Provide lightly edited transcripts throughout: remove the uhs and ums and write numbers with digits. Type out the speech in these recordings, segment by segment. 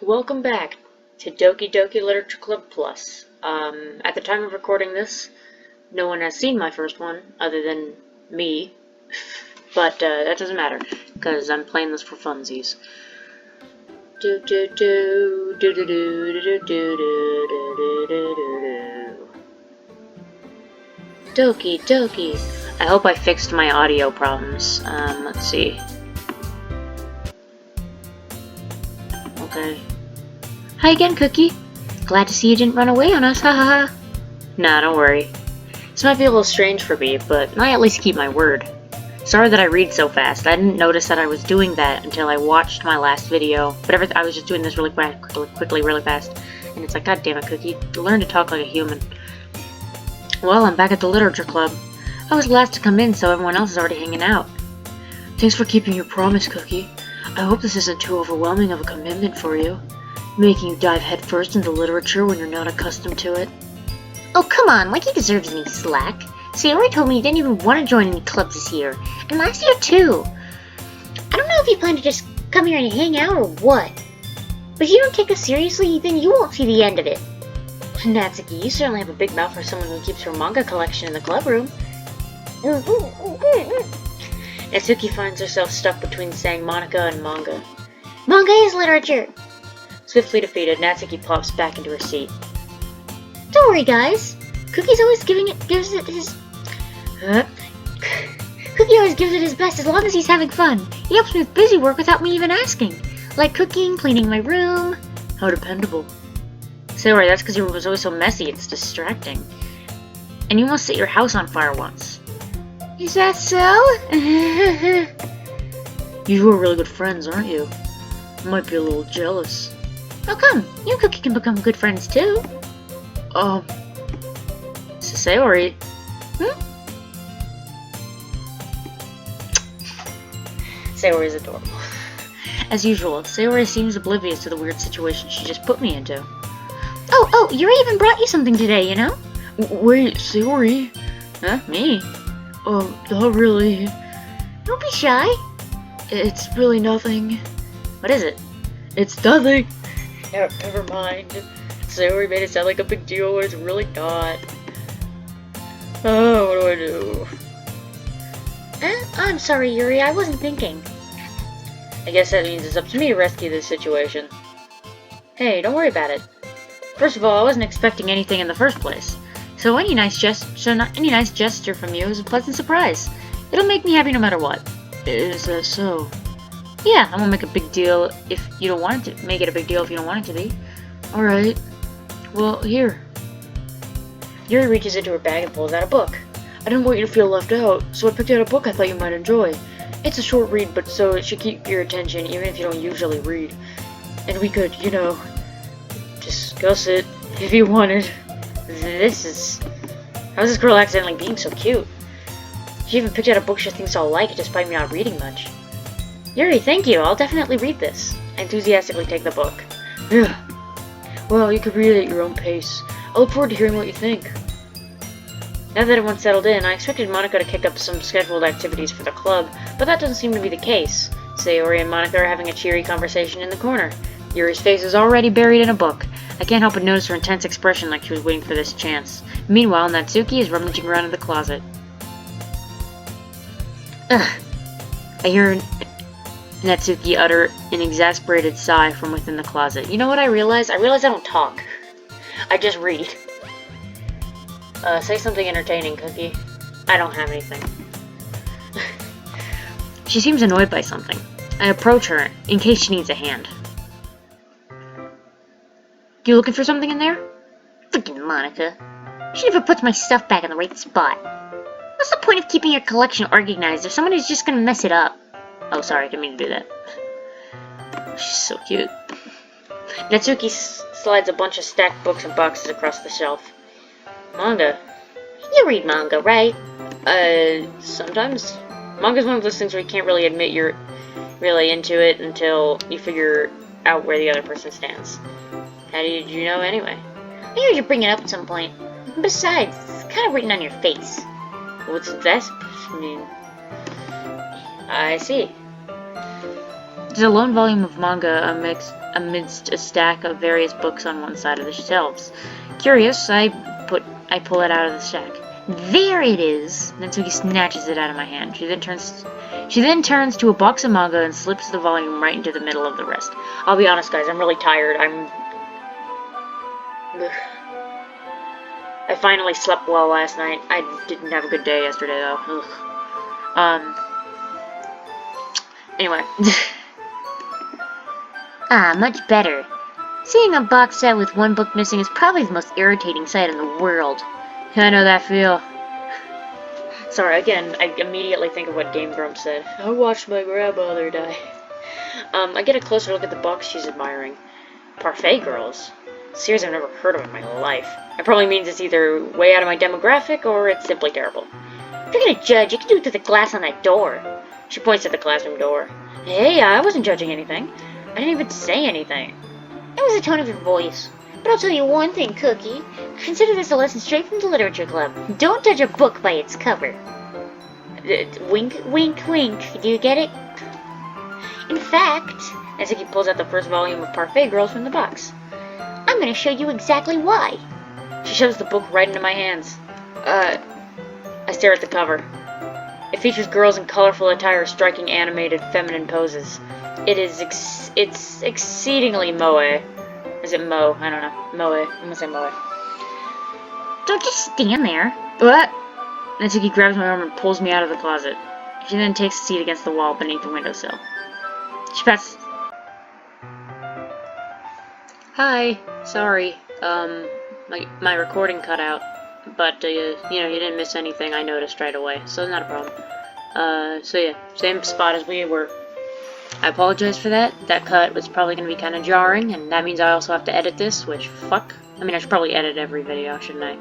Welcome back to Doki Doki Literature Club Plus. At the time of recording this, no one has seen my first one other than me, but that doesn't matter because I'm playing this for funsies. Do do do do do do do do do do do do. Doki Doki. I hope I fixed my audio problems. Let's see. Okay. Hi again, Cookie. Glad to see you didn't run away on us, haha. Nah, don't worry. This might be a little strange for me, but I at least keep my word. Sorry that I read so fast. I didn't notice that I was doing that until I watched my last video. But I was just doing this really quickly, really fast. And it's like, god damn it, Cookie. Learn to talk like a human. Well, I'm back at the Literature Club. I was last to come in, so everyone else is already hanging out. Thanks for keeping your promise, Cookie. I hope this isn't too overwhelming of a commitment for you. Making you dive headfirst into literature when you're not accustomed to it. Oh, come on, like he deserves any slack. Sayori told me he didn't even want to join any clubs this year, and last year too. I don't know if you plan to just come here and hang out or what. But if you don't take this seriously, then you won't see the end of it. Natsuki, you certainly have a big mouth for someone who keeps her manga collection in the club room. Natsuki finds herself stuck between saying Monica and manga. Manga is literature. Swiftly defeated, Natsuki plops back into her seat. Don't worry, guys. Cookie's always Cookie always gives it his best as long as he's having fun. He helps me with busy work without me even asking. Like cooking, cleaning my room. How dependable. Sayori, that's because your room was always so messy, it's distracting. And you almost set your house on fire once. Is that so? You two are really good friends, aren't you? I might be a little jealous. Oh, come. You and Cookie can become good friends, too. Sayori. Sayori is adorable. As usual, Sayori seems oblivious to the weird situation she just put me into. Oh, Yuri even brought you something today, you know? Wait, Sayori? Huh? Me? Not really. Don't be shy. It's really nothing. What is it? It's nothing. Never mind. Sayori made it sound like a big deal when it's really not. Oh, what do I do? I'm sorry, Yuri. I wasn't thinking. I guess that means it's up to me to rescue this situation. Hey, don't worry about it. First of all, I wasn't expecting anything in the first place. So any nice gesture from you is a pleasant surprise. It'll make me happy no matter what. Is that so? Yeah, I won't make a big deal if you don't want it to. Make it a big deal if you don't want it to be. Alright. Well, here. Yuri reaches into her bag and pulls out a book. I didn't want you to feel left out, so I picked out a book I thought you might enjoy. It's a short read, but so it should keep your attention even if you don't usually read. And we could, discuss it if you wanted. How's this girl accidentally being so cute? She even picked out a book she thinks I'll like despite me not reading much. Yuri, thank you. I'll definitely read this. I enthusiastically take the book. Yeah. Well, you could read it at your own pace. I look forward to hearing what you think. Now that everyone's settled in, I expected Monica to kick up some scheduled activities for the club, but that doesn't seem to be the case. Sayori and Monica are having a cheery conversation in the corner. Yuri's face is already buried in a book. I can't help but notice her intense expression like she was waiting for this chance. Meanwhile, Natsuki is rummaging around in the closet. Ugh. I hear Natsuki utter an exasperated sigh from within the closet. You know what I realized? I realized I don't talk. I just read. Say something entertaining, Cookie. I don't have anything. She seems annoyed by something. I approach her in case she needs a hand. You looking for something in there? Freaking Monica. She never puts my stuff back in the right spot. What's the point of keeping your collection organized if someone is just gonna mess it up? Oh, sorry, I didn't mean to do that. She's so cute. Natsuki slides a bunch of stacked books and boxes across the shelf. Manga? You read manga, right? Sometimes. Manga's one of those things where you can't really admit you're really into it until you figure out where the other person stands. How did you know anyway? I heard you bring it up at some point. Besides, it's kind of written on your face. What's that mean? I see. There's a lone volume of manga amidst a stack of various books on one side of the shelves. Curious, I pull it out of the stack. There it is! Natsuki snatches it out of my hand. She then turns to a box of manga and slips the volume right into the middle of the rest. I'll be honest, guys, I'm really tired. I finally slept well last night. I didn't have a good day yesterday, though. Ugh. Anyway. Ah, much better. Seeing a box set with one book missing is probably the most irritating sight in the world. I know that feel. Sorry, again, I immediately think of what Game Grumps said. I watched my grandmother die. I get a closer look at the box she's admiring. Parfait Girls? Series I've never heard of in my life. It probably means it's either way out of my demographic, or it's simply terrible. If you're gonna judge, you can do it through the glass on that door. She points at the classroom door. Hey, I wasn't judging anything. I didn't even say anything. It was the tone of your voice. But I'll tell you one thing, Cookie. Consider this a lesson straight from the literature club. Don't judge a book by its cover. Wink, wink, wink. Do you get it? In fact, Natsuki pulls out the first volume of Parfait Girls from the box. I'm gonna show you exactly why. She shoves the book right into my hands. I stare at the cover. It features girls in colorful attire striking animated feminine poses. It's exceedingly moe. Is it Mo? I don't know. Moe. I'm gonna say Moe. Don't just stand there. What? Natsuki grabs my arm and pulls me out of the closet. She then takes a seat against the wall beneath the windowsill. She passes... Hi. Sorry. My recording cut out. But, you didn't miss anything I noticed right away, so not a problem. So yeah, same spot as we were. I apologize for that. That cut was probably going to be kind of jarring, and that means I also have to edit this, which, fuck. I mean, I should probably edit every video, shouldn't I?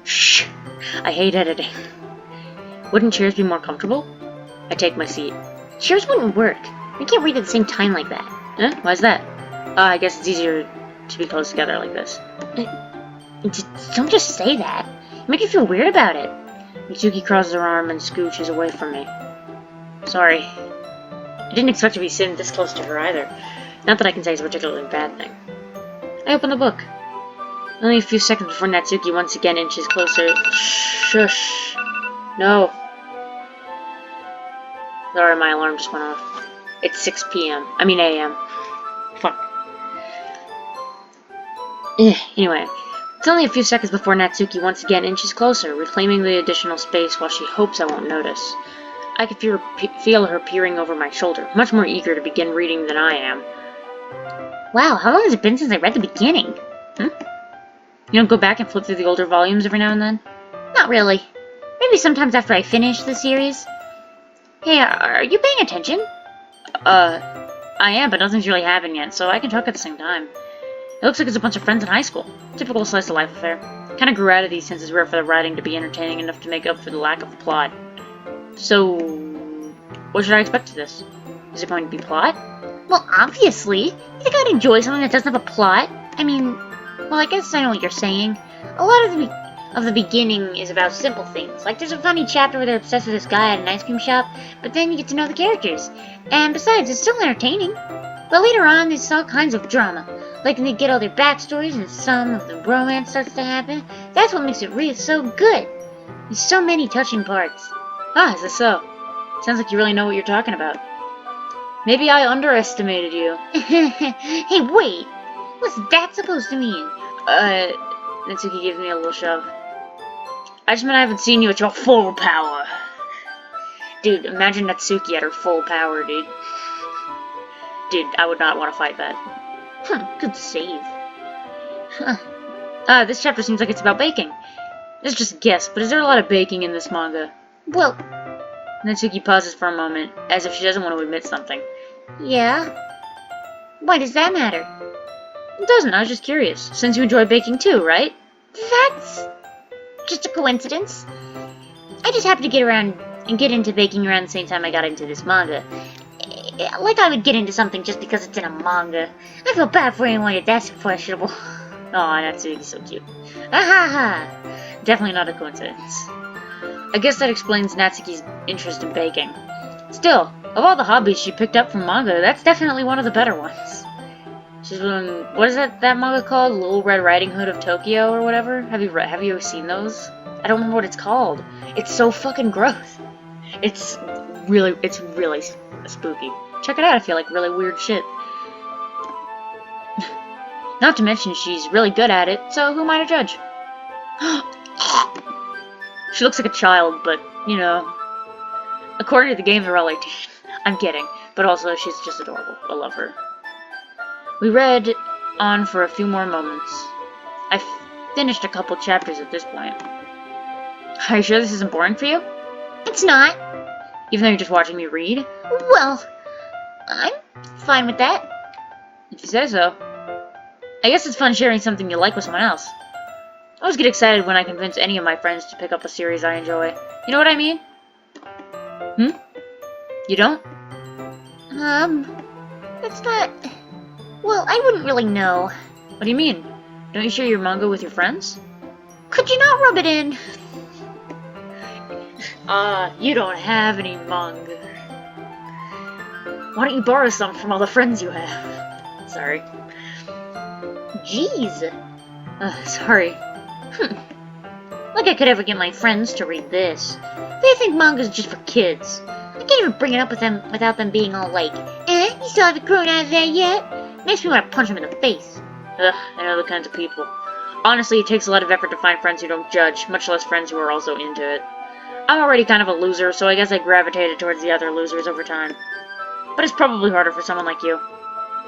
Shh! I hate editing. Wouldn't chairs be more comfortable? I take my seat. Chairs wouldn't work. We can't read at the same time like that. Huh? Why's that? I guess it's easier to be close together like this. Don't just say that. You make me feel weird about it. Mitsuki crosses her arm and scooches away from me. Sorry. I didn't expect to be sitting this close to her either. Not that I can say it's a particularly bad thing. I open the book. Only a few seconds before Natsuki once again inches closer. Shush. No. Sorry, my alarm just went off. It's 6 p.m. I mean a.m. Fuck. Anyway. It's only a few seconds before Natsuki once again inches closer, reclaiming the additional space while she hopes I won't notice. I could feel her peering over my shoulder, much more eager to begin reading than I am. Wow, how long has it been since I read the beginning? You don't go back and flip through the older volumes every now and then? Not really. Maybe sometimes after I finish the series. Hey, are you paying attention? I am, but nothing's really happened yet, so I can talk at the same time. It looks like it's a bunch of friends in high school. Typical slice of life affair. Kinda grew out of these since it's rare for the writing to be entertaining enough to make up for the lack of plot. So, what should I expect of this? Is it going to be plot? Well, obviously. You think I'd enjoy something that doesn't have a plot? I mean, well, I guess I know what you're saying. A lot of the beginning is about simple things. Like, there's a funny chapter where they're obsessed with this guy at an ice cream shop, but then you get to know the characters. And besides, it's still entertaining. But later on, there's all kinds of drama. Like when they get all their backstories and some of the romance starts to happen. That's what makes it really so good. There's so many touching parts. Ah, is this so? Sounds like you really know what you're talking about. Maybe I underestimated you. Hey, wait! What's that supposed to mean? Natsuki gives me a little shove. I just meant I haven't seen you at your full power. Dude, imagine Natsuki at her full power, dude. Dude, I would not want to fight that. Good save. This chapter seems like it's about baking. It's just a guess, but is there a lot of baking in this manga? Well... Natsuki pauses for a moment, as if she doesn't want to admit something. Yeah? Why does that matter? It doesn't, I was just curious. Since you enjoy baking too, right? That's... just a coincidence. I just happened to get into baking around the same time I got into this manga. Like I would get into something just because it's in a manga. I feel bad for anyone that's questionable. Aw, Natsuki's so cute. Ahaha! Definitely not a coincidence. I guess that explains Natsuki's interest in baking. Still, of all the hobbies she picked up from manga, that's definitely one of the better ones. She's been, what is that manga called? Little Red Riding Hood of Tokyo or whatever? Have you ever seen those? I don't remember what it's called. It's so fucking gross. It's really spooky. Check it out if you like really weird shit. Not to mention she's really good at it, so who am I to judge? She looks like a child, but, you know, according to the game, they're all 18. I'm kidding, but also she's just adorable. I love her. We read on for a few more moments. I finished a couple chapters at this point. Are you sure this isn't boring for you? It's not. Even though you're just watching me read? Well, I'm fine with that. If you say so. I guess it's fun sharing something you like with someone else. I always get excited when I convince any of my friends to pick up a series I enjoy. You know what I mean? You don't? It's not... Well, I wouldn't really know. What do you mean? Don't you share your manga with your friends? Could you not rub it in? You don't have any manga. Why don't you borrow some from all the friends you have? Sorry. Jeez. Sorry. Like I could ever get my friends to read this. They think manga's just for kids. I can't even bring it up with them without them being all like, you still haven't grown out of that yet? Makes me want to punch them in the face. Ugh, I know the kinds of people. Honestly, it takes a lot of effort to find friends who don't judge, much less friends who are also into it. I'm already kind of a loser, so I guess I gravitated towards the other losers over time. But it's probably harder for someone like you.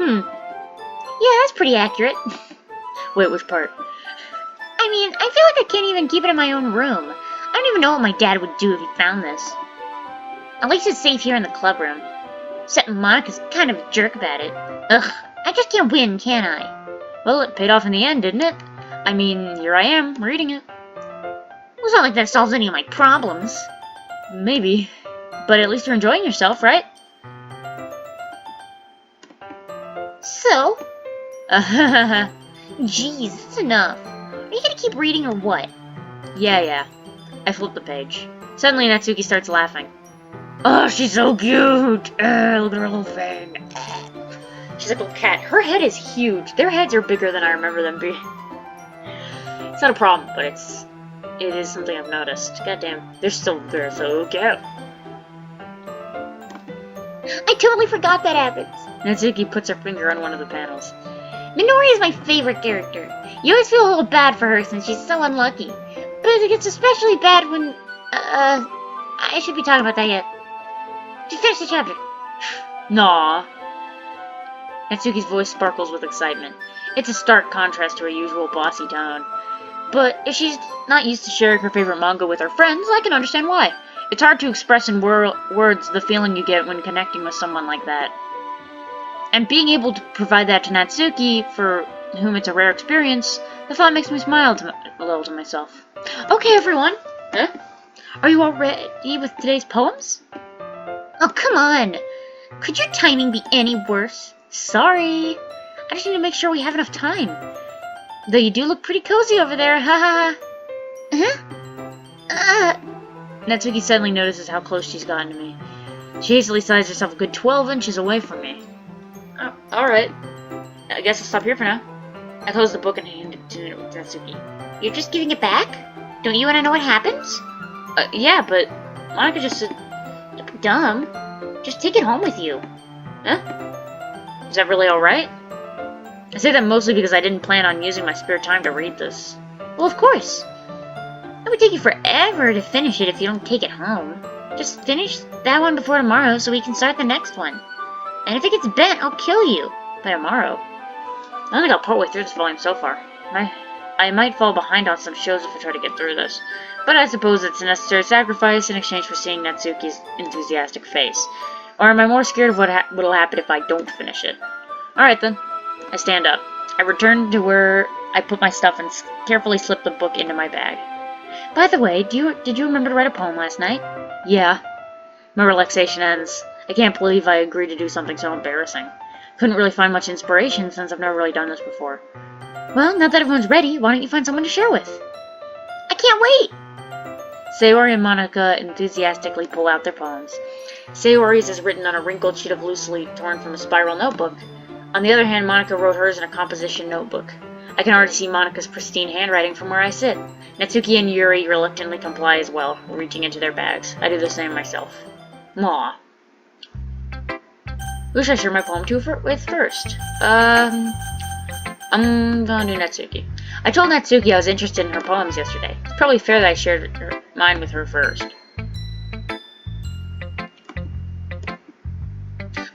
Yeah, that's pretty accurate. Wait, which part? I mean, I feel like I can't even keep it in my own room. I don't even know what my dad would do if he found this. At least it's safe here in the club room. Except Monica's kind of a jerk about it. Ugh, I just can't win, can I? Well, it paid off in the end, didn't it? I mean, here I am, reading it. Well, it's not like that solves any of my problems. Maybe. But at least you're enjoying yourself, right? So? Jeez, that's enough. Are you gonna keep reading or what? Yeah. I flipped the page. Suddenly, Natsuki starts laughing. Oh, she's so cute! Look at her little thing. She's like a little cat. Her head is huge. Their heads are bigger than I remember them being. It's not a problem, but it is something I've noticed. Goddamn, they're so cute. I totally forgot that happens. Natsuki puts her finger on one of the panels. Minori is my favorite character. You always feel a little bad for her since she's so unlucky. But it gets especially bad when, I should be talking about that yet. Just finish the chapter. Nah. Natsuki's voice sparkles with excitement. It's a stark contrast to her usual bossy tone. But if she's not used to sharing her favorite manga with her friends, I can understand why. It's hard to express in words the feeling you get when connecting with someone like that. And being able to provide that to Natsuki, for whom it's a rare experience, the thought makes me smile a little to myself. Okay, everyone. Huh? Are you all ready with today's poems? Oh, come on. Could your timing be any worse? Sorry. I just need to make sure we have enough time. Though you do look pretty cozy over there, ha ha. Natsuki suddenly notices how close she's gotten to me. She hastily sized herself a good 12 inches away from me. Oh, alright. I guess I'll stop here for now. I closed the book and handed it to Natsuki. You're just giving it back? Don't you want to know what happens? Yeah, but Monica just said... Don't be dumb. Just take it home with you. Huh? Is that really alright? I say that mostly because I didn't plan on using my spare time to read this. Well, of course. It would take you forever to finish it if you don't take it home. Just finish that one before tomorrow so we can start the next one. And if it gets bent, I'll kill you by tomorrow. I only got partway through this volume so far. I might fall behind on some shows if I try to get through this. But I suppose it's a necessary sacrifice in exchange for seeing Natsuki's enthusiastic face. Or am I more scared of what'll happen if I don't finish it? Alright then. I stand up. I return to where I put my stuff and carefully slip the book into my bag. By the way, did you remember to write a poem last night? Yeah. My relaxation ends. I can't believe I agreed to do something so embarrassing. Couldn't really find much inspiration since I've never really done this before. Well, now that everyone's ready, why don't you find someone to share with? I can't wait! Sayori and Monica enthusiastically pull out their poems. Sayori's is written on a wrinkled sheet of loosely torn from a spiral notebook. On the other hand, Monica wrote hers in a composition notebook. I can already see Monica's pristine handwriting from where I sit. Natsuki and Yuri reluctantly comply as well, reaching into their bags. I do the same myself. Mwah. Who should I share my poem with first? I'm gonna do Natsuki. I told Natsuki I was interested in her poems yesterday. It's probably fair that I shared mine with her first.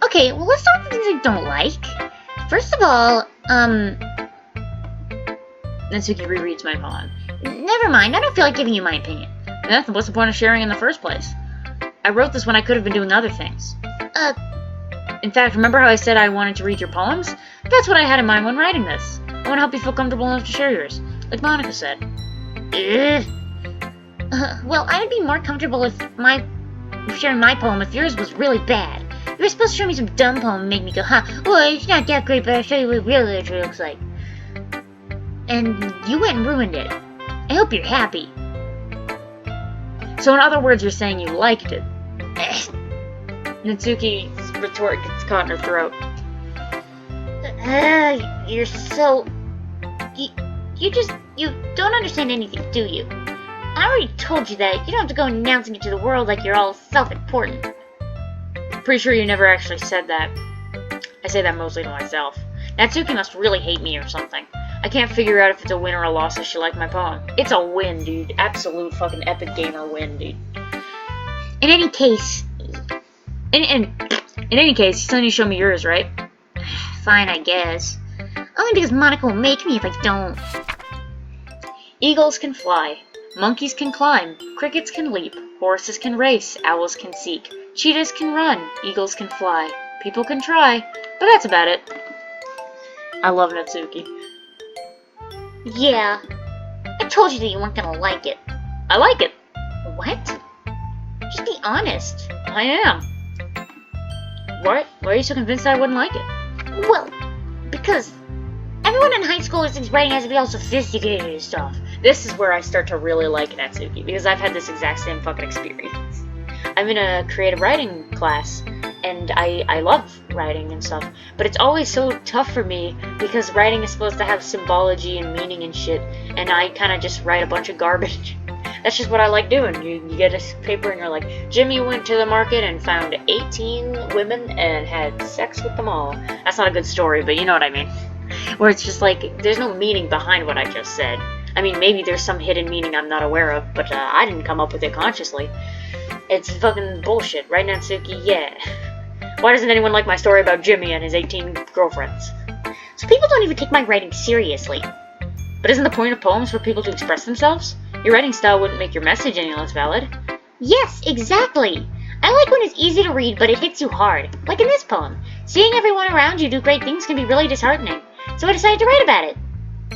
Okay, well, let's start with things I don't like. First of all, Natsuki rereads my poem. never mind, I don't feel like giving you my opinion. Then what's the point of sharing in the first place? I wrote this when I could have been doing other things. In fact, remember how I said I wanted to read your poems? That's what I had in mind when writing this. I want to help you feel comfortable enough to share yours, like Monica said. Well, I'd be more comfortable if sharing my poem if yours was really bad. You were supposed to show me some dumb poem and make me go, well, it's not that great, but I'll show you what real literature looks like. And you went and ruined it. I hope you're happy. So in other words, you're saying you liked it. Natsuki's retort gets caught in her throat. You're so... You don't understand anything, do you? I already told you that. You don't have to go announcing it to the world like you're all self-important. Pretty sure you never actually said that. I say that mostly to myself. Natsuki must really hate me or something. I can't figure out if it's a win or a loss if she liked my poem. It's a win, dude. Absolute fucking epic gamer win, dude. In any case... In any case, you still need to show me yours, right? Fine, I guess. Only because Monica will make me if I don't. Eagles can fly. Monkeys can climb. Crickets can leap. Horses can race. Owls can seek. Cheetahs can run. Eagles can fly. People can try. But that's about it. I love Natsuki. Yeah. I told you that you weren't gonna like it. I like it. What? Just be honest. I am. What? Why are you so convinced that I wouldn't like it? Well, because everyone in high school thinks writing has to be all sophisticated and stuff. This is where I start to really like Natsuki, because I've had this exact same fucking experience. I'm in a creative writing class, and I love writing and stuff, but it's always so tough for me, because writing is supposed to have symbology and meaning and shit, and I kind of just write a bunch of garbage. That's just what I like doing. You get a paper and you're like, Jimmy went to the market and found 18 women and had sex with them all. That's not a good story, but you know what I mean. Where it's just like, there's no meaning behind what I just said. I mean, maybe there's some hidden meaning I'm not aware of, but I didn't come up with it consciously. It's fucking bullshit, right, Natsuki? Yeah. Why doesn't anyone like my story about Jimmy and his 18 girlfriends? So people don't even take my writing seriously. But isn't the point of poems for people to express themselves? Your writing style wouldn't make your message any less valid. Yes, exactly. I like when it's easy to read, but it hits you hard. Like in this poem. Seeing everyone around you do great things can be really disheartening. So I decided to write about it.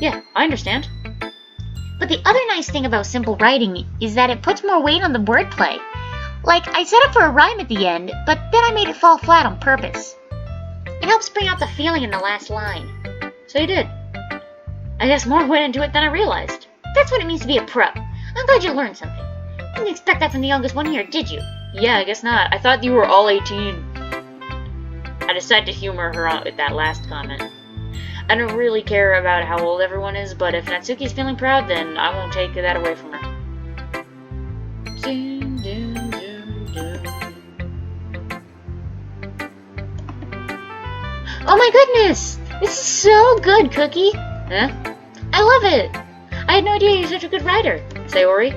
Yeah, I understand. But the other nice thing about simple writing is that it puts more weight on the wordplay. Like, I set up for a rhyme at the end, but then I made it fall flat on purpose. It helps bring out the feeling in the last line. So you did. I guess more went into it than I realized. That's what it means to be a pro. I'm glad you learned something. Didn't expect that from the youngest one here, did you? Yeah, I guess not. I thought you were all 18. I decided to humor her out with that last comment. I don't really care about how old everyone is, but if Natsuki's feeling proud, then I won't take that away from her. Oh my goodness! This is so good, Cookie! Huh? I love it! I had no idea you're such a good writer. Sayori,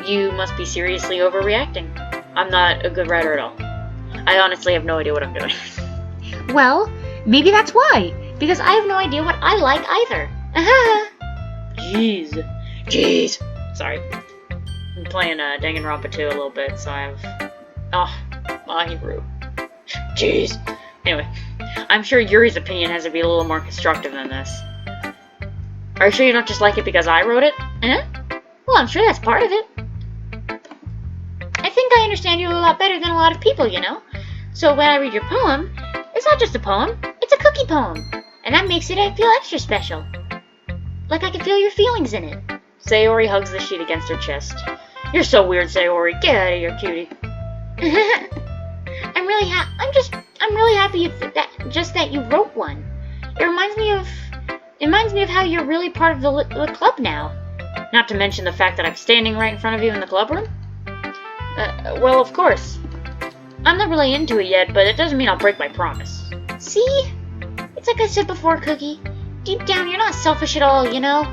you must be seriously overreacting. I'm not a good writer at all. I honestly have no idea what I'm doing. Well, maybe that's why. Because I have no idea what I like either. Jeez. Sorry. I'm playing Danganronpa 2 a little bit, so I have... Oh, Mahiru. Jeez. Anyway, I'm sure Yuri's opinion has to be a little more constructive than this. Are you sure you don't just like it because I wrote it? Huh? Well, I'm sure that's part of it. I think I understand you a lot better than a lot of people, you know? So when I read your poem, it's not just a poem, it's a cookie poem. And that makes it feel extra special. Like I can feel your feelings in it. Sayori hugs the sheet against her chest. You're so weird, Sayori. Get out of here, cutie. I'm really happy that you wrote one. It reminds me of how you're really part of the club now. Not to mention the fact that I'm standing right in front of you in the club room? Well, of course. I'm not really into it yet, but it doesn't mean I'll break my promise. See? It's like I said before, Cookie. Deep down, you're not selfish at all, you know?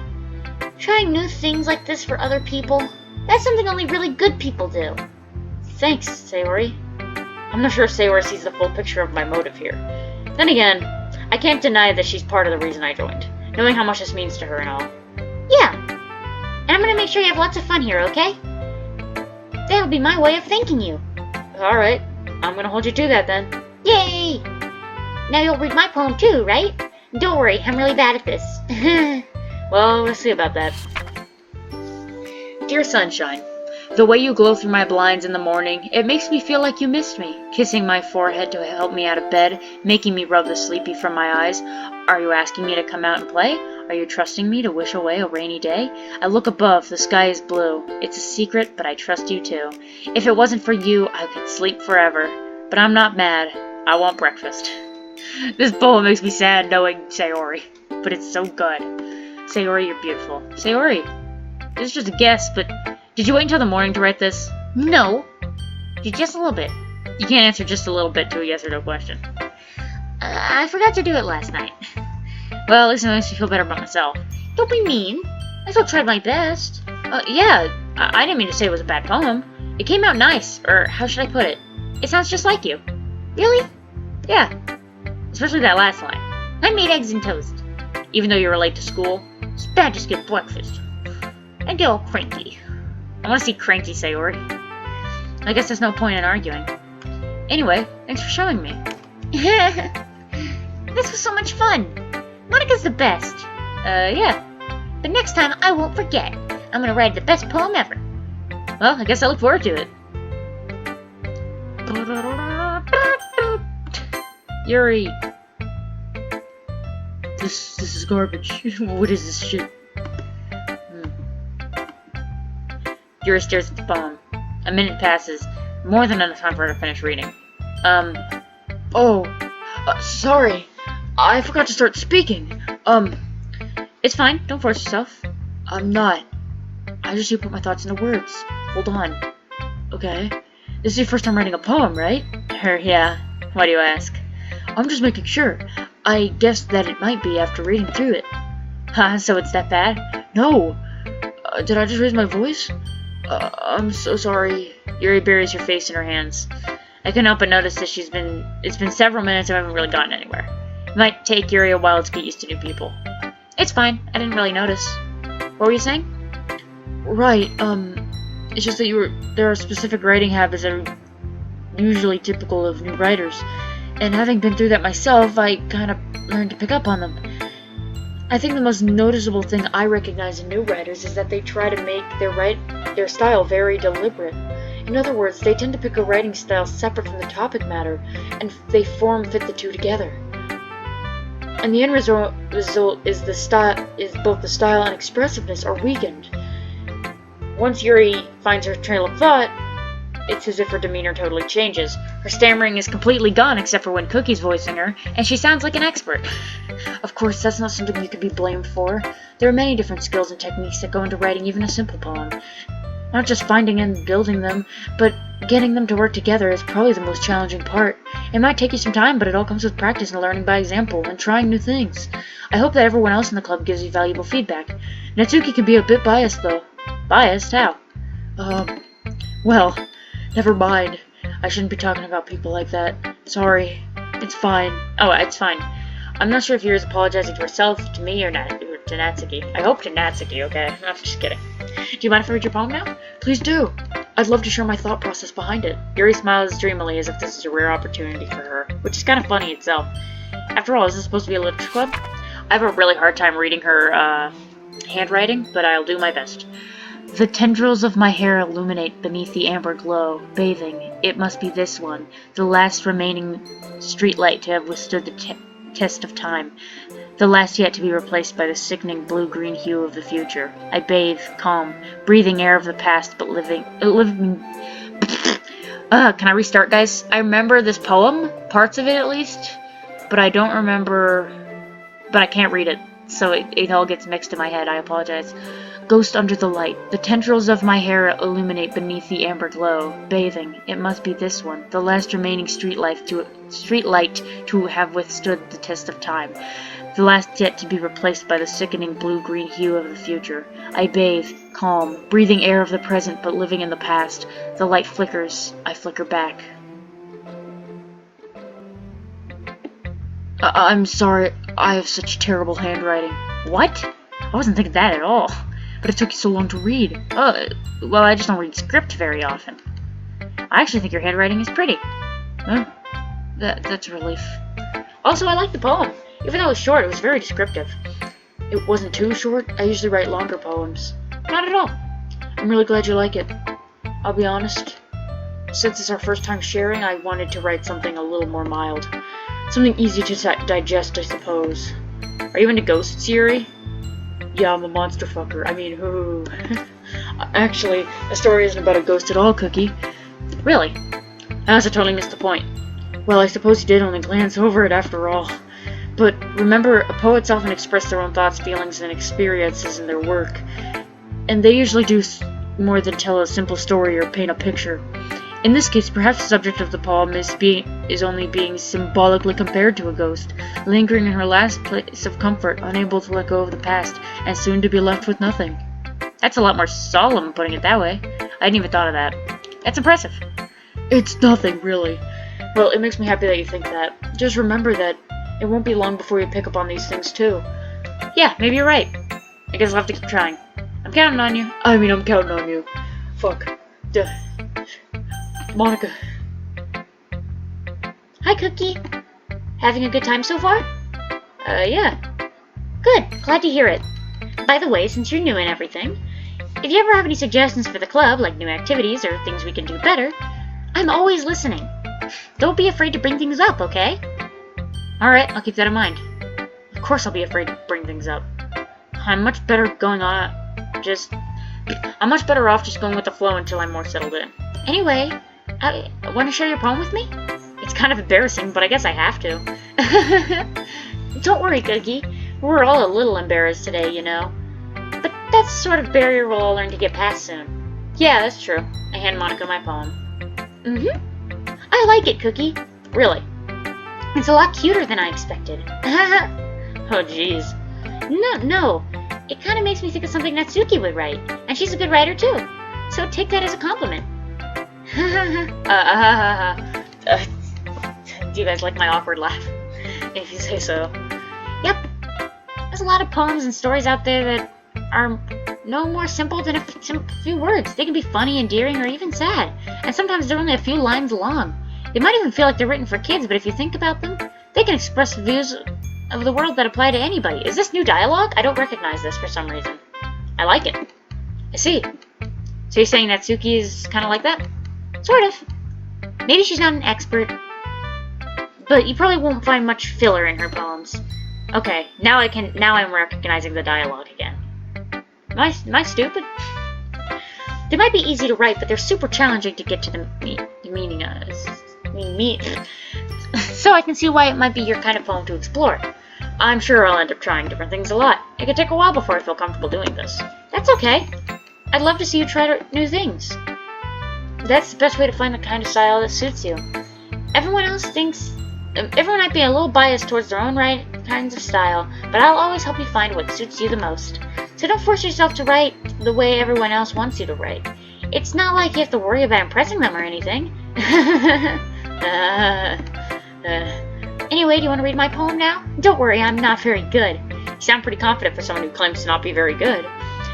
Trying new things like this for other people, that's something only really good people do. Thanks, Sayori. I'm not sure if Sayori sees the full picture of my motive here. Then again, I can't deny that she's part of the reason I joined, knowing how much this means to her and all. Yeah. And I'm gonna make sure you have lots of fun here, okay? That'll be my way of thanking you. Alright, I'm gonna hold you to that then. Yay! Now you'll read my poem too, right? Don't worry, I'm really bad at this. Well, we'll see about that. Dear Sunshine, the way you glow through my blinds in the morning, it makes me feel like you missed me, kissing my forehead to help me out of bed, making me rub the sleepy from my eyes. Are you asking me to come out and play? Are you trusting me to wish away a rainy day? I look above, the sky is blue. It's a secret, but I trust you too. If it wasn't for you, I could sleep forever. But I'm not mad. I want breakfast. This poem makes me sad knowing Sayori, but it's so good. Sayori, you're beautiful. Sayori, this is just a guess, but did you wait until the morning to write this? No. Just a little bit. You can't answer just a little bit to a yes or no question. I forgot to do it last night. Well, at least it makes me feel better about myself. Don't be mean. I still tried my best. Yeah, I didn't mean to say it was a bad poem. It came out nice, or how should I put it? It sounds just like you. Really? Yeah. Especially that last line. I made eggs and toast. Even though you were late to school. It's bad to skip breakfast. I get all cranky. I want to see cranky, Sayori. I guess there's no point in arguing. Anyway, thanks for showing me. This was so much fun. Monica's the best. Yeah. But next time, I won't forget. I'm gonna write the best poem ever. Well, I guess I look forward to it. Yuri. This is garbage. What is this shit? Yuri stares at the poem. A minute passes. More than enough time for her to finish reading. Sorry. I forgot to start speaking. It's fine. Don't force yourself. I'm not. I just need to put my thoughts into words. Hold on. Okay. This is your first time writing a poem, right? Yeah. Why do you ask? I'm just making sure. I guessed that it might be after reading through it. So it's that bad? No. Did I just raise my voice? I'm so sorry. Yuri buries her face in her hands. I couldn't help but notice that it's been several minutes and I haven't really gotten anywhere. It might take Yuri a while to get used to new people. It's fine. I didn't really notice. What were you saying? Right, it's just that there are specific writing habits that are usually typical of new writers. And having been through that myself, I kind of learned to pick up on them. I think the most noticeable thing I recognize in new writers is that they try to make their style very deliberate. In other words, they tend to pick a writing style separate from the topic matter, and they fit the two together. And the end result is both the style and expressiveness are weakened. Once Yuri finds her trail of thought, it's as if her demeanor totally changes. Her stammering is completely gone except for when Cookie's voicing her, and she sounds like an expert. Of course, that's not something you can be blamed for. There are many different skills and techniques that go into writing even a simple poem. Not just finding and building them, but getting them to work together is probably the most challenging part. It might take you some time, but it all comes with practice and learning by example, and trying new things. I hope that everyone else in the club gives you valuable feedback. Natsuki can be a bit biased, though. Biased? How? Well, never mind. I shouldn't be talking about people like that. Sorry. It's fine. Oh, it's fine. I'm not sure if Yuri's apologizing to herself, to me, or to Natsuki. I hope to Natsuki, okay? I'm just kidding. Do you mind if I read your poem now? Please do. I'd love to share my thought process behind it. Yuri smiles dreamily as if this is a rare opportunity for her, which is kind of funny itself. After all, is this supposed to be a literature club? I have a really hard time reading her, handwriting, but I'll do my best. The tendrils of my hair illuminate beneath the amber glow, bathing. It must be this one, the last remaining streetlight to have withstood the test of time. the last yet to be replaced by the sickening blue-green hue of the future. I bathe, calm, breathing air of the past, but living... can I restart, guys? I remember this poem, parts of it at least, but I don't remember... But I can't read it, so it all gets mixed in my head. I apologize. Ghost under the light. The tendrils of my hair illuminate beneath the amber glow. Bathing. It must be this one, the last remaining street light to have withstood the test of time. The last yet to be replaced by the sickening blue-green hue of the future. I bathe, calm, breathing air of the present but living in the past. The light flickers. I flicker back. I'm sorry, I have such terrible handwriting. What? I wasn't thinking that at all. But it took you so long to read. Well, I just don't read script very often. I actually think your handwriting is pretty. Huh? That's a relief. Also, I like the poem. Even though it was short, it was very descriptive. It wasn't too short. I usually write longer poems. Not at all. I'm really glad you like it. I'll be honest. Since it's our first time sharing, I wanted to write something a little more mild. Something easy to digest, I suppose. Are you into ghosts, Yuri? Yeah, I'm a monster fucker. I mean, who? Actually, the story isn't about a ghost at all, Cookie. Really? I also totally missed the point. Well, I suppose you did only glance over it after all. But remember, poets often express their own thoughts, feelings, and experiences in their work. And they usually do more than tell a simple story or paint a picture. In this case, perhaps the subject of the poem is only being symbolically compared to a ghost, lingering in her last place of comfort, unable to let go of the past, and soon to be left with nothing. That's a lot more solemn, putting it that way. I hadn't even thought of that. That's impressive. It's nothing, really. Well, it makes me happy that you think that. Just remember that it won't be long before you pick up on these things, too. Yeah, maybe you're right. I guess I'll have to keep trying. I'm counting on you. I'm counting on you. Fuck. Duh. Monica. Hi, Cookie. Having a good time so far? Yeah. Good. Glad to hear it. By the way, since you're new and everything, if you ever have any suggestions for the club, like new activities or things we can do better, I'm always listening. Don't be afraid to bring things up, okay? Alright, I'll keep that in mind. Of course I'll be afraid to bring things up. I'm much better off just going with the flow until I'm more settled in. Anyway, want to share your poem with me? It's kind of embarrassing, but I guess I have to. Don't worry, Cookie. We're all a little embarrassed today, you know. But that's the sort of barrier we'll all learn to get past soon. Yeah, that's true. I hand Monica my poem. I like it, Cookie. Really? It's a lot cuter than I expected. Oh, jeez. No. It kind of makes me think of something Natsuki would write. And she's a good writer, too. So take that as a compliment. Do you guys like my awkward laugh? If you say so. Yep. There's a lot of poems and stories out there that are no more simple than a few words. They can be funny, endearing, or even sad. And sometimes they're only a few lines long. They might even feel like they're written for kids, but if you think about them, they can express views of the world that apply to anybody. Is this new dialogue? I don't recognize this for some reason. I like it. I see. So you're saying Natsuki is kind of like that? Sort of. Maybe she's not an expert, but you probably won't find much filler in her poems. Okay, now I'm recognizing the dialogue again. Am I stupid? They might be easy to write, but they're super challenging to get to the meaning of. So I can see why it might be your kind of poem to explore. I'm sure I'll end up trying different things a lot. It could take a while before I feel comfortable doing this. That's okay. I'd love to see you try new things. That's the best way to find the kind of style that suits you. Everyone might be a little biased towards their own right kinds of style, but I'll always help you find what suits you the most. So don't force yourself to write the way everyone else wants you to write. It's not like you have to worry about impressing them or anything. Anyway, do you want to read my poem now? Don't worry, I'm not very good. You sound pretty confident for someone who claims to not be very good.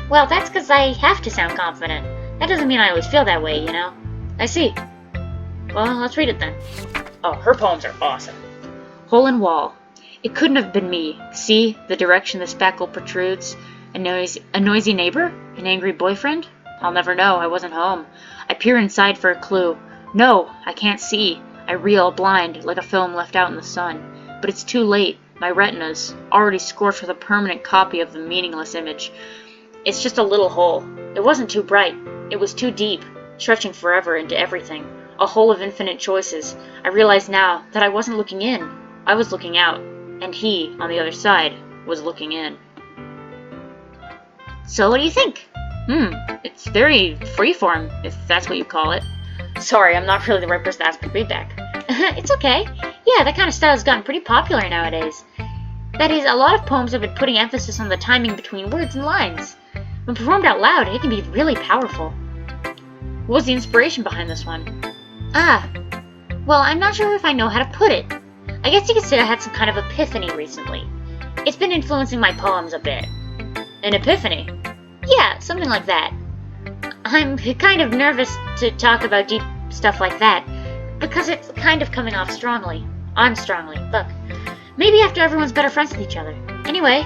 Well, that's because I have to sound confident. That doesn't mean I always feel that way, you know? I see. Well, let's read it then. Oh, her poems are awesome. Hole in wall. It couldn't have been me. See, the direction the spackle protrudes. A noisy neighbor? An angry boyfriend? I'll never know. I wasn't home. I peer inside for a clue. No, I can't see. I reel, blind, like a film left out in the sun. But it's too late. my retinas, already scorched with a permanent copy of the meaningless image. It's just a little hole. It wasn't too bright. It was too deep, stretching forever into everything. A hole of infinite choices. I realize now that I wasn't looking in. I was looking out. And he, on the other side, was looking in. So what do you think? It's very freeform, if that's what you call it. Sorry, I'm not really the right person to ask for feedback. It's okay. Yeah, that kind of style has gotten pretty popular nowadays. That is, a lot of poems have been putting emphasis on the timing between words and lines. When performed out loud, it can be really powerful. What was the inspiration behind this one? Well, I'm not sure if I know how to put it. I guess you could say I had some kind of epiphany recently. It's been influencing my poems a bit. An epiphany? Yeah, something like that. I'm kind of nervous to talk about deep stuff like that, because it's kind of coming off strongly. Look. Maybe after everyone's better friends with each other. Anyway,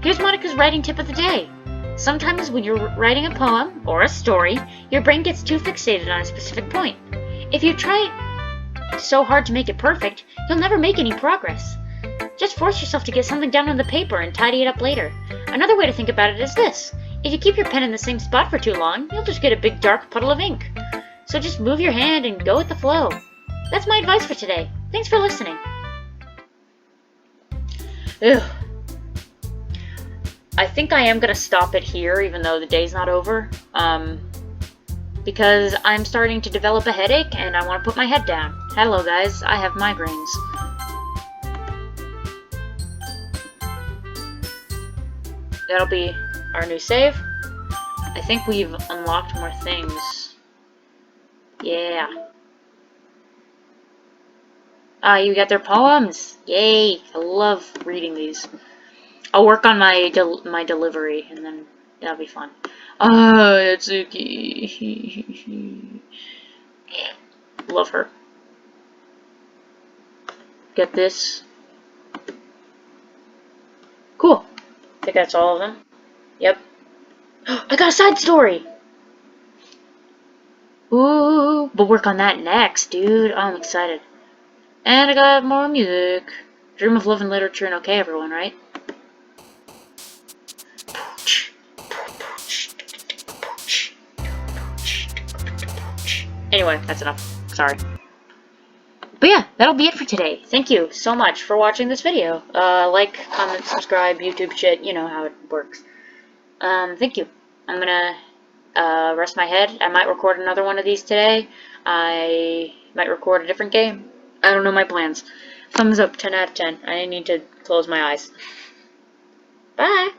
here's Monica's writing tip of the day. Sometimes when you're writing a poem, or a story, your brain gets too fixated on a specific point. If you try so hard to make it perfect, you'll never make any progress. Just force yourself to get something down on the paper and tidy it up later. Another way to think about it is this. If you keep your pen in the same spot for too long, you'll just get a big dark puddle of ink. So just move your hand and go with the flow. That's my advice for today. Thanks for listening. Ugh. I think I am going to stop it here, even though the day's not over. Because I'm starting to develop a headache and I want to put my head down. Hello guys, I have migraines. That'll be our new save. I think we've unlocked more things. Yeah. You got their poems. Yay! I love reading these. I'll work on my delivery, and then that'll be fun. Atsuki. Love her. Get this. Cool. I think that's all of them. Yep. I got a side story! Ooh, we'll work on that next, dude. Oh, I'm excited. And I got more music. Dream of love and literature and okay, everyone, right? Anyway, that's enough. Sorry. But yeah, that'll be it for today. Thank you so much for watching this video. Like, comment, subscribe, YouTube shit, you know how it works. Thank you. I'm gonna rest my head. I might record another one of these today. I might record a different game. I don't know my plans. Thumbs up, 10 out of 10. I need to close my eyes. Bye!